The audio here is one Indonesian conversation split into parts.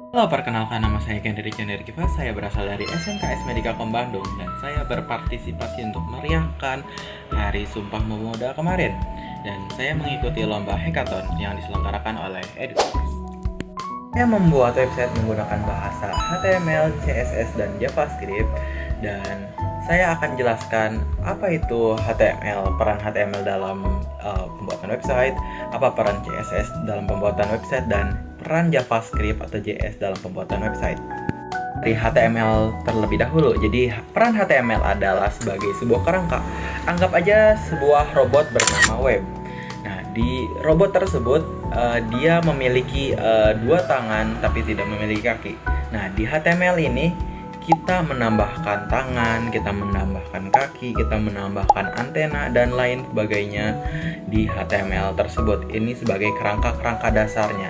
Halo, perkenalkan nama saya Kendrick Kiva. Saya berasal dari SMKS Medikakom Bandung dan saya berpartisipasi untuk meriahkan Hari Sumpah Pemuda kemarin. Dan saya mengikuti lomba hackathon yang diselenggarakan oleh Edukers. Saya membuat website menggunakan bahasa HTML, CSS, dan JavaScript, dan saya akan jelaskan apa itu HTML, peran HTML dalam pembuatan website, apa peran CSS dalam pembuatan website, dan peran JavaScript atau JS dalam pembuatan website. Dari HTML terlebih dahulu. Jadi peran HTML adalah sebagai sebuah kerangka. Anggap aja sebuah robot bernama Web. Nah, di robot tersebut dia memiliki dua tangan tapi tidak memiliki kaki. Nah, di HTML ini kita menambahkan tangan, kita menambahkan kaki, kita menambahkan antena dan lain sebagainya di HTML tersebut. Ini sebagai kerangka-kerangka dasarnya.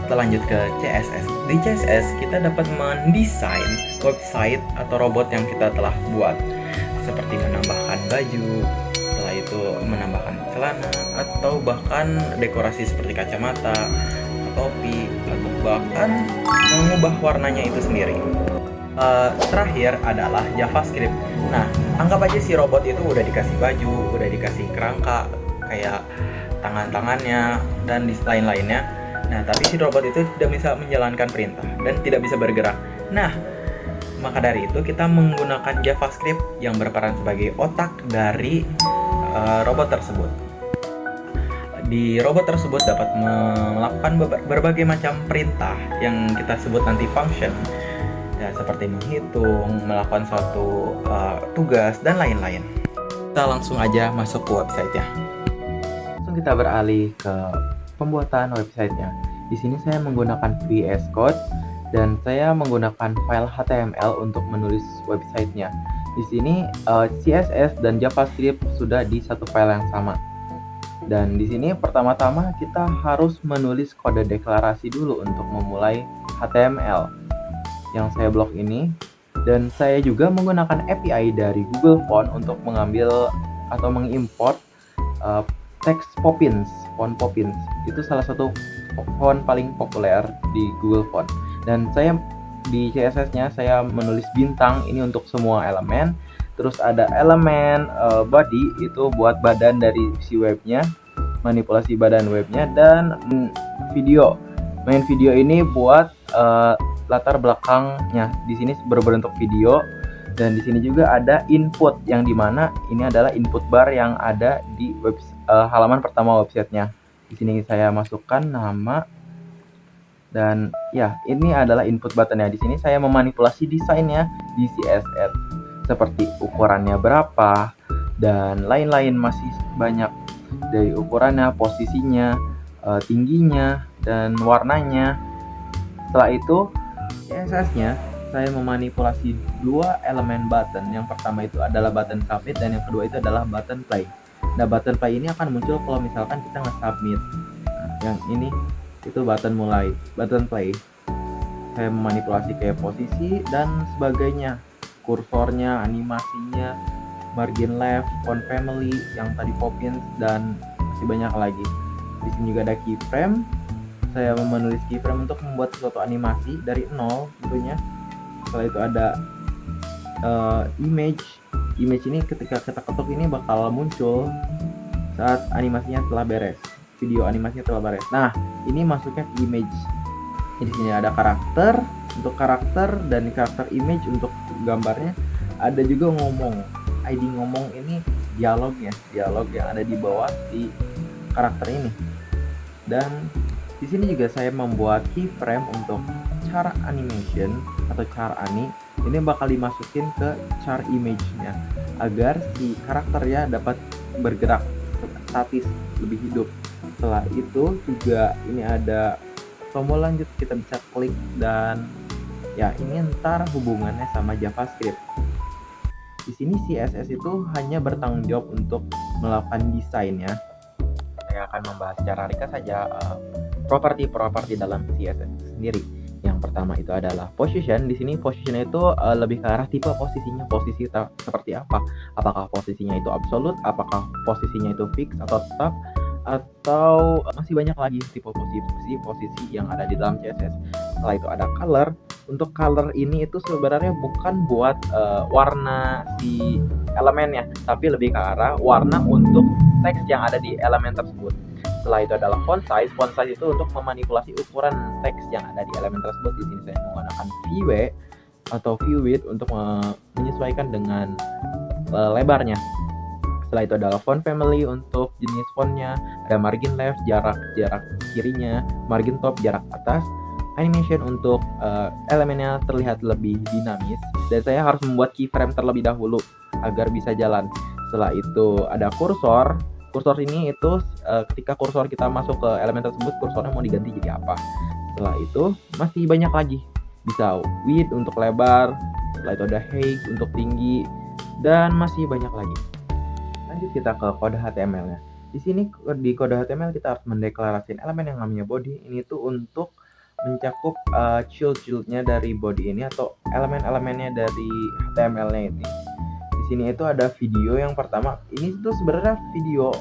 Kita lanjut ke CSS. Di CSS kita dapat mendesain website atau robot yang kita telah buat, seperti menambahkan baju, setelah itu menambahkan celana, atau bahkan dekorasi seperti kacamata, topi, atau bahkan mengubah warnanya itu sendiri. Terakhir adalah JavaScript. Nah, anggap aja si robot itu udah dikasih baju, udah dikasih kerangka kayak tangan-tangannya dan lain-lainnya. Nah, tapi si robot itu tidak bisa menjalankan perintah dan tidak bisa bergerak. Nah, maka dari itu kita menggunakan JavaScript yang berperan sebagai otak dari robot tersebut. Di robot tersebut dapat melakukan berbagai macam perintah yang kita sebut nanti function, ya, seperti menghitung, melakukan suatu tugas, dan lain-lain. Kita langsung aja masuk ke website-nya. Langsung kita beralih ke pembuatan websitenya. Di sini saya menggunakan VS Code dan saya menggunakan file HTML untuk menulis websitenya. Di sini CSS dan JavaScript sudah di satu file yang sama. Dan di sini pertama-tama kita harus menulis kode deklarasi dulu untuk memulai HTML yang saya blok ini. Dan saya juga menggunakan API dari Google Font untuk mengambil atau mengimport teks Poppins. Font Poppins itu salah satu font paling populer di Google Font. Dan saya di CSS-nya saya menulis bintang ini untuk semua elemen. Terus ada elemen body itu buat badan dari si webnya, manipulasi badan webnya, dan video. Main video ini buat latar belakangnya. Di sini berbentuk video. Dan di sini juga ada input yang dimana ini adalah input bar yang ada di halaman pertama websitenya. Di sini saya masukkan nama dan ya ini adalah input buttonnya. Di sini saya memanipulasi desainnya di CSS seperti ukurannya berapa dan lain-lain, masih banyak dari ukurannya, posisinya, tingginya, dan warnanya. Setelah itu CSS-nya saya memanipulasi dua elemen button. Yang pertama itu adalah button submit dan yang kedua itu adalah button play. Nah, button play ini akan muncul kalau misalkan kita nge-submit. Nah, yang ini itu button mulai, button play. Saya memanipulasi kayak posisi dan sebagainya, kursornya, animasinya, margin left, font family yang tadi Poppins, dan masih banyak lagi. Di sini juga ada keyframe. Saya menulis keyframe untuk membuat suatu animasi dari nol tentunya. Setelah itu ada image ini ketika kita ketuk ini bakal muncul saat animasinya telah beres, video animasinya telah beres. Nah, ini masuknya ke image. Di sini ada karakter untuk karakter dan karakter image untuk gambarnya. Ada juga ngomong. ID ngomong ini dialog yang ada di bawah si karakter ini. Dan di sini juga saya membuat keyframe untuk char animation atau char ani. Ini bakal dimasukin ke char image-nya agar si karakternya dapat bergerak statis, lebih hidup. Setelah itu juga ini ada tombol lanjut, kita bisa klik, dan ya ini ntar hubungannya sama JavaScript. Di sini CSS itu hanya bertanggung jawab untuk melakukan desainnya. Saya akan membahas secara ringkas saja properti dalam CSS itu sendiri. Yang pertama itu adalah position. Di sini position itu lebih ke arah tipe posisinya, posisi seperti apa. Apakah posisinya itu absolute, apakah posisinya itu fix atau tetap, atau masih banyak lagi tipe posisi yang ada di dalam CSS. Setelah itu ada color. Untuk color ini itu sebenarnya bukan buat warna si elemennya, tapi lebih ke arah warna untuk teks yang ada di elemen tersebut. Setelah itu adalah font size. Font size itu untuk memanipulasi ukuran teks yang ada di elemen tersebut. Di sini saya menggunakan VW atau view width untuk menyesuaikan dengan lebarnya. Setelah itu adalah font family. Untuk jenis fontnya ada margin left, jarak kirinya, margin top, jarak atas. Animation untuk elemennya terlihat lebih dinamis, dan saya harus membuat keyframe terlebih dahulu agar bisa jalan. Setelah itu ada kursor. Kursor ini itu ketika kursor kita masuk ke elemen tersebut, kursornya mau diganti jadi apa. Setelah itu masih banyak lagi, bisa width untuk lebar, setelah itu ada height untuk tinggi, dan masih banyak lagi. Lanjut kita ke kode HTML-nya. Di sini di kode HTML kita harus mendeklarasikan elemen yang namanya body. Ini tuh untuk mencakup child-nya dari body ini atau elemen-elemennya dari HTML-nya ini. Di sini itu ada video yang pertama. Ini tuh sebenarnya video,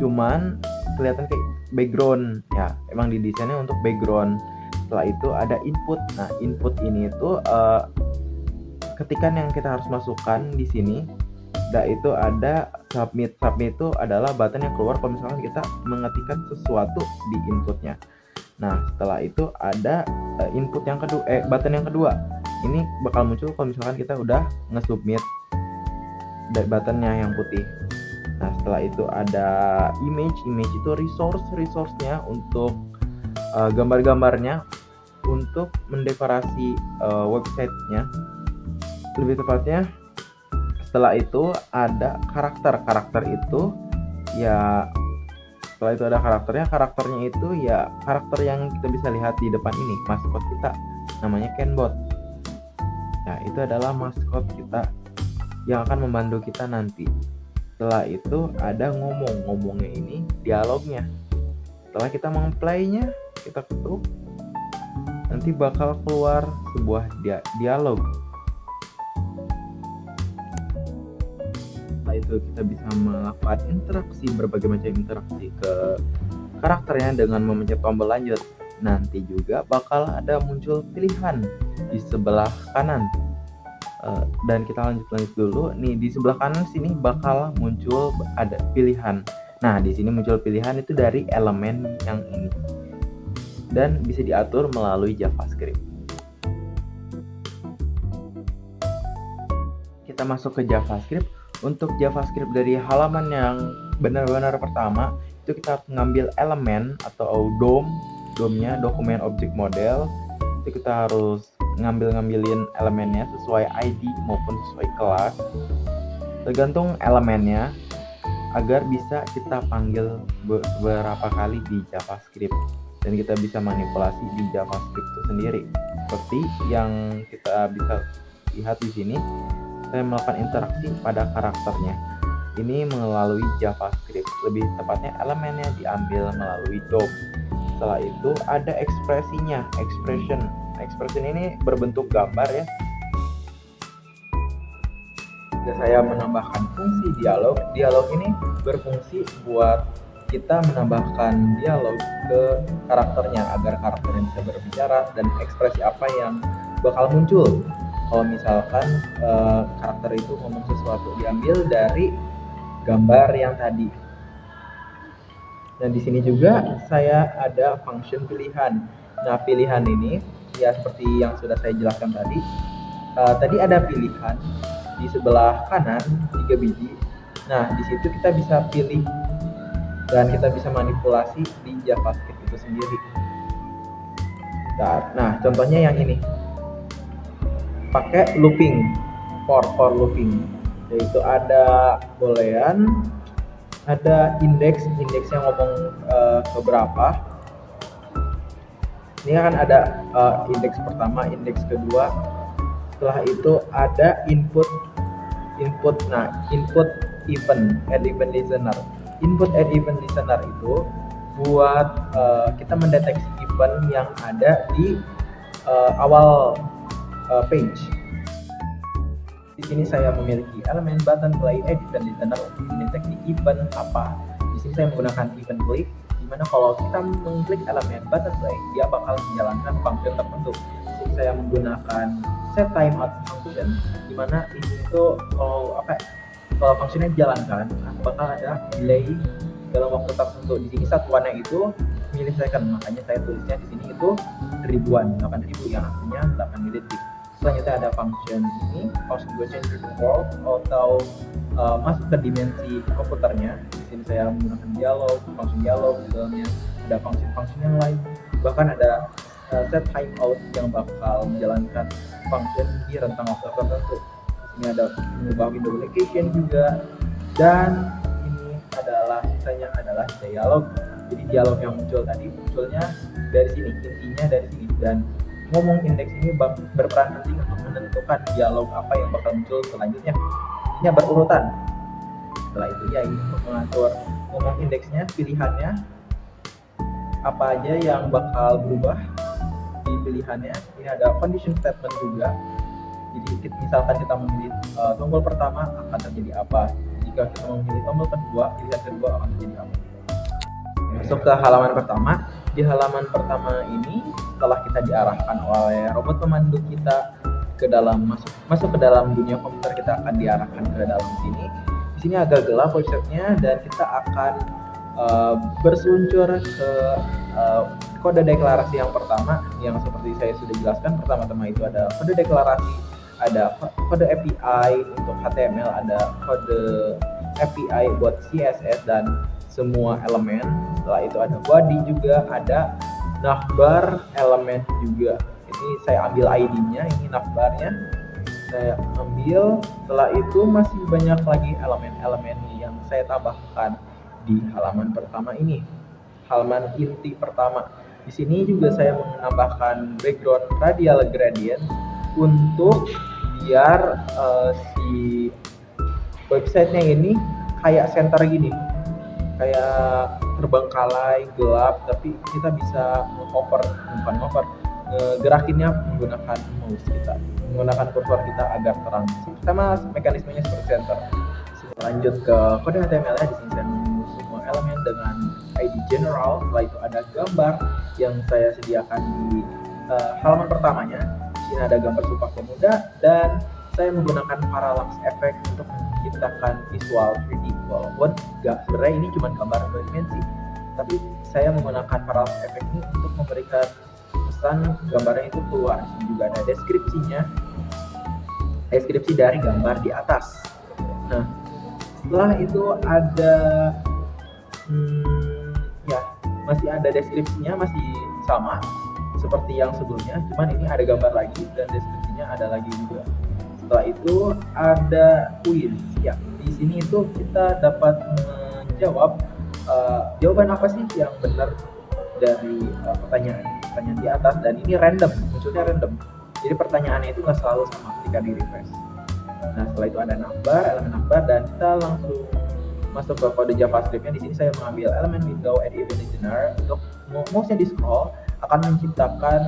cuman kelihatan kayak background ya. Emang didesainnya untuk background. Setelah itu ada input. Nah, input ini itu ketikan yang kita harus masukkan di sini. Itu ada submit. Submit itu adalah button yang keluar kalau misalkan kita mengetikkan sesuatu di inputnya. Nah, setelah itu ada input yang kedua, button yang kedua. Ini bakal muncul kalau misalkan kita udah nge-submit buttonnya yang putih. Nah, setelah itu ada image. Image itu resource-nya untuk gambar-gambarnya untuk mendekorasi websitenya. Lebih tepatnya, setelah itu ada karakter itu ya. Setelah itu ada karakternya itu ya karakter yang kita bisa lihat di depan ini, maskot kita namanya Kenbot. Nah, itu adalah maskot kita yang akan membantu kita nanti. Setelah itu ada ngomongnya ini dialognya. Setelah kita meng-play-nya, kita ketuk, nanti bakal keluar sebuah dialog. Itu kita bisa melakukan berbagai macam interaksi ke karakternya dengan memencet tombol lanjut. Nanti juga bakal ada muncul pilihan di sebelah kanan. Dan kita lanjut dulu. Nih di sebelah kanan sini bakal muncul ada pilihan. Nah, di sini muncul pilihan itu dari elemen yang ini. Dan bisa diatur melalui JavaScript. Kita masuk ke JavaScript. Untuk JavaScript dari halaman yang benar-benar pertama, itu kita harus mengambil elemen atau DOM-nya, dokumen object model. Itu kita harus ngambilin elemennya sesuai ID maupun sesuai kelas, tergantung elemennya, agar bisa kita panggil beberapa kali di JavaScript dan kita bisa manipulasi di JavaScript itu sendiri. Seperti yang kita bisa lihat di sini, saya melakukan interaksi pada karakternya. Ini melalui JavaScript, lebih tepatnya elemennya diambil melalui DOM. Setelah itu ada ekspresinya, expression ini berbentuk gambar ya. Jika saya menambahkan fungsi dialog ini berfungsi buat kita menambahkan dialog ke karakternya agar karakternya bisa berbicara dan ekspresi apa yang bakal muncul. Kalau misalkan karakter itu ngomong sesuatu, diambil dari gambar yang tadi. Dan di sini juga saya ada function pilihan. Nah, pilihan ini ya seperti yang sudah saya jelaskan tadi. Tadi ada pilihan di sebelah kanan 3 biji. Nah, di situ kita bisa pilih dan kita bisa manipulasi di JavaScript itu sendiri. Nah, contohnya yang ini. Pakai looping, for looping, yaitu ada boolean, ada indeks yang ngomong ke berapa. Ini akan ada indeks pertama, indeks kedua. Setelah itu ada input. Nah, input event, add event listener. Input add event listener itu buat kita mendeteksi event yang ada di awal page. Di sini saya memiliki elemen button play edit dan listener untuk mendeteksi event apa. Di sini saya menggunakan event click. Dimana kalau kita mengklik elemen button play, dia bakal menjalankan function tertentu. Jadi saya menggunakan set timeout function, dimana ini itu kalau fungsinya dijalankan bakal ada delay dalam waktu tertentu. Di sini satuannya itu millisecond, makanya saya tulisnya di sini itu ribuan, 8.000 yang artinya 8 milidetik. Selanjutnya ada function ini, function change to the world atau masuk ke dimensi komputernya. Di sini saya menggunakan dialog, function dialog, di dalamnya ada function-function yang lain. Bahkan ada set timeout yang bakal menjalankan function di rentang waktu tertentu. Di sini ada mengubah window location juga, dan ini adalah sisanya adalah dialog. Jadi dialog yang muncul tadi munculnya dari sini, intinya dari sini, dan ngomong indeks ini berperan penting untuk menentukan dialog apa yang bakal muncul selanjutnya. Ini berurutan. Setelah itu ya ini untuk mengatur ngomong indeksnya, pilihannya apa aja yang bakal berubah di pilihannya. Ini ada condition statement juga. Jadi misalkan kita memilih tombol pertama akan terjadi apa, jika kita memilih tombol kedua, pilihan kedua akan terjadi apa. Masuk ke halaman pertama. Di halaman pertama ini, setelah kita diarahkan oleh robot pemandu kita ke dalam masuk ke dalam dunia komputer, kita akan diarahkan ke dalam sini. Di sini agak gelap websitenya, dan kita akan berseluncur ke kode deklarasi yang pertama, yang seperti saya sudah jelaskan. Pertama-tama itu ada kode deklarasi, ada kode API untuk HTML, ada kode API buat CSS dan semua elemen. Setelah itu ada body juga, ada navbar elemen juga. Ini saya ambil ID-nya, ini navbarnya saya ambil. Setelah itu masih banyak lagi elemen-elemen yang saya tambahkan di halaman pertama ini, halaman inti pertama. Di sini juga saya menambahkan background radial gradient untuk biar si websitenya ini kayak center gini, kayak terbengkalai gelap, tapi kita bisa gerakinnya menggunakan mouse kita, menggunakan kursor kita agar terang. Sama mekanismenya seperti center. Lanjut ke kode HTML-nya. Di sini saya menulis semua elemen dengan ID general. Setelah itu ada gambar yang saya sediakan di halaman pertamanya. Di sini ada gambar Sumpah Pemuda, dan saya menggunakan parallax effect untuk menciptakan visual 3D. Walaupun sebenarnya ini cuma gambar 2 dimensi, tapi saya menggunakan parallax effect ini untuk memberikan pesan gambarnya itu keluar. Ini juga ada deskripsi dari gambar di atas. Nah, setelah itu ada masih ada deskripsinya, masih sama seperti yang sebelumnya, cuman ini ada gambar lagi dan deskripsinya ada lagi juga. Setelah itu ada quiz. Ya, di sini itu kita dapat menjawab jawaban apa sih yang benar dari pertanyaan di atas, dan ini random, munculnya random. Jadi pertanyaannya itu nggak selalu sama ketika di refresh. Nah, setelah itu ada navbar, elemen navbar, dan kita langsung masuk ke kode JavaScript-nya. Di sini saya mengambil elemen window and event listener. Untuk mouse-nya di scroll akan menciptakan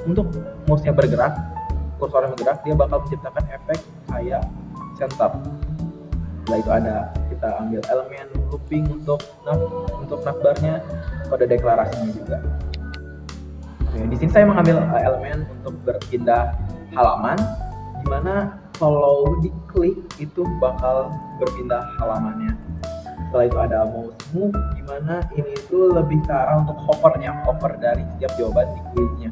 untuk mouse-nya bergerak, kursornya bergerak, dia bakal menciptakan efek kayak center. Setelah itu kita ambil elemen looping untuk navbarnya, kode deklarasinya juga. Oke, di sini saya mengambil elemen untuk berpindah halaman, dimana kalau diklik itu bakal berpindah halamannya. Setelah itu ada mouse move, dimana ini itu lebih ke arah untuk hover dari setiap jawaban di quiznya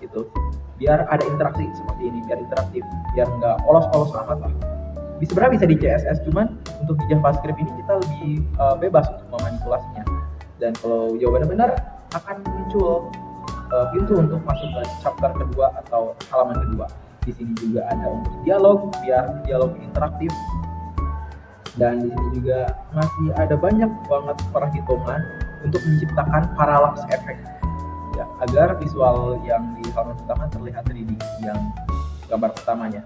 itu, biar ada interaksi seperti ini, biar interaktif, biar nggak polos-polos amat lah. Sebenarnya bisa di CSS, cuman untuk di JavaScript ini kita lebih bebas untuk memanipulasinya. Dan kalau jawabannya benar, akan muncul pintu untuk masuk ke chapter kedua atau halaman kedua. Di sini juga ada untuk dialog, biar dialog interaktif. Dan di sini juga masih ada banyak banget perhitungan untuk menciptakan parallax effect, ya, agar visual yang di halaman pertama terlihat 3D yang gambar pertamanya.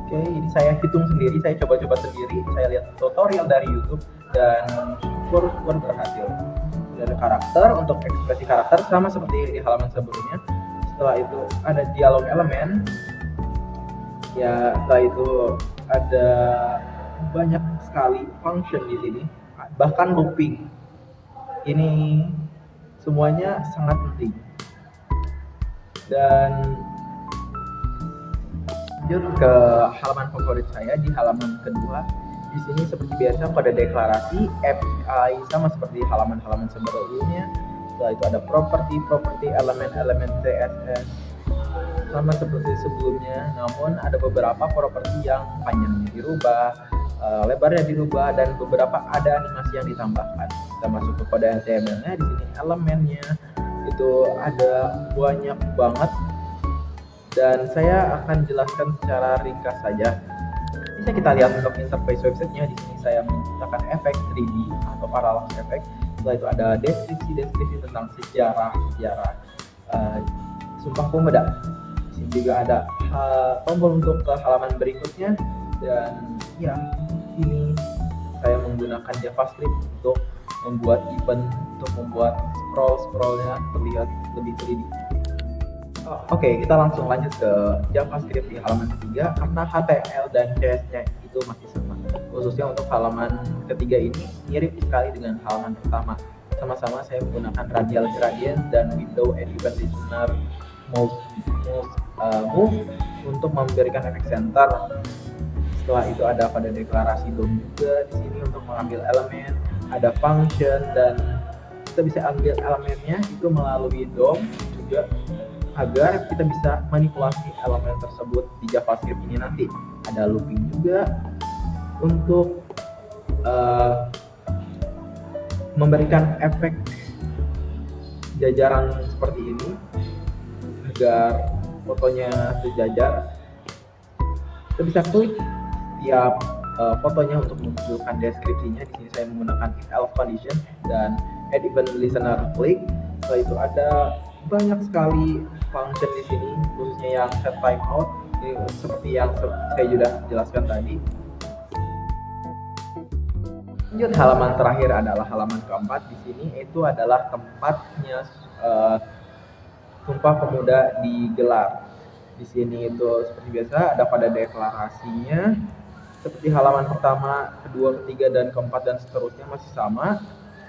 Oke, ini saya hitung sendiri, saya coba-coba sendiri, saya lihat tutorial dari YouTube, dan syukur berhasil. Dari karakter, untuk ekspresi karakter sama seperti di halaman sebelumnya. Setelah itu ada dialog elemen, ya. Setelah itu ada banyak sekali function di sini, bahkan looping. Ini semuanya sangat penting. Dan lanjut ke halaman favorit saya di halaman kedua. Di sini seperti biasa kode deklarasi API sama seperti halaman-halaman sebelumnya. Setelah itu ada properti elemen-elemen CSS sama seperti sebelumnya, namun ada beberapa properti yang panjangnya dirubah, lebarnya dirubah, dan beberapa ada animasi yang ditambahkan. Kita masuk ke kode HTML-nya. Di sini elemennya itu ada banyak banget, dan saya akan jelaskan secara ringkas saja. Bisa kita lihat untuk interface websitenya. Di sini saya menciptakan efek 3D atau parallax effect. Setelah itu ada deskripsi tentang sejarah Sumpah Pemuda. Di sini juga ada tombol untuk ke halaman berikutnya, dan ya, ini saya menggunakan JavaScript untuk membuat event, untuk membuat scrollnya terlihat lebih 3D. Oke, kita langsung lanjut ke JavaScript di halaman ketiga karena HTML dan CSS-nya itu masih sama. Khususnya untuk halaman ketiga ini mirip sekali dengan halaman pertama. Sama-sama saya menggunakan radial gradient dan window and event listener move untuk memberikan efek center. Setelah itu ada pada deklarasi DOM juga di sini untuk mengambil elemen, ada function, dan kita bisa ambil elemennya itu melalui DOM juga, agar kita bisa manipulasi elemen tersebut di JavaScript ini nanti. Ada looping juga untuk memberikan efek jajaran seperti ini agar fotonya sejajar. Kita bisa klik tiap fotonya untuk menunjukkan deskripsinya. Di sini saya menggunakan if else condition dan add event listener click. Setelah itu ada banyak sekali function di sini, khususnya yang set timeout. Ini seperti yang saya sudah jelaskan tadi. Lanjut, halaman terakhir adalah halaman keempat. Di sini itu adalah tempatnya Sumpah Pemuda digelar. Di sini itu seperti biasa ada pada deklarasinya. Seperti halaman pertama, kedua, ketiga, dan keempat, dan seterusnya masih sama.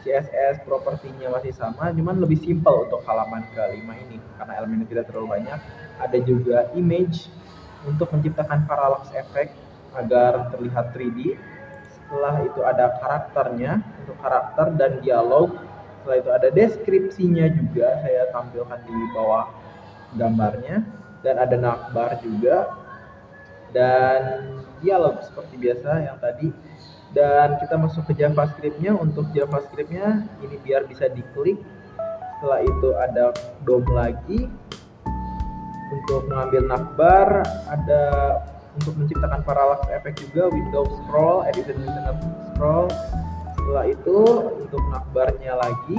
CSS propertinya masih sama, cuman lebih simple untuk halaman kelima ini karena elemennya tidak terlalu banyak. Ada juga image untuk menciptakan parallax effect agar terlihat 3D. Setelah itu ada karakternya untuk karakter dan dialog. Setelah itu ada deskripsinya juga, saya tampilkan di bawah gambarnya, dan ada navbar juga, dan dialog seperti biasa yang tadi. Dan kita masuk ke JavaScript-nya. Untuk JavaScript-nya ini biar bisa diklik. Setelah itu ada DOM lagi untuk mengambil navbar, ada untuk menciptakan parallax effect juga, window scroll, editor listener scroll. Setelah itu untuk navbarnya lagi,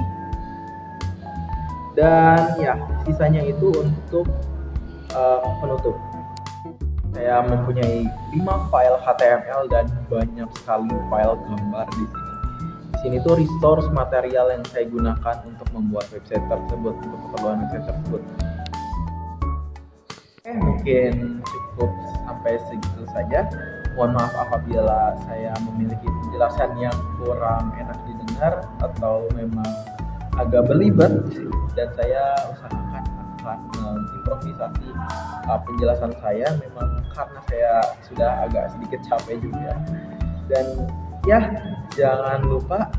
dan ya sisanya itu untuk penutup. Saya mempunyai 5 file HTML dan banyak sekali file gambar di sini. Di sini tuh resource material yang saya gunakan untuk membuat website tersebut, untuk keperluan website tersebut. Mungkin cukup sampai segitu saja. Mohon maaf apabila saya memiliki penjelasan yang kurang enak didengar atau memang agak belibet, dan saya usahakan akan mengimprovisasi penjelasan saya, memang karena saya sudah agak sedikit capek juga. Dan ya, jangan lupa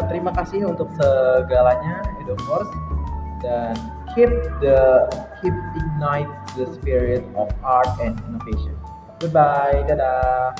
terima kasih untuk segalanya Edoforce, dan keep ignite the spirit of art and innovation. Goodbye, dadah.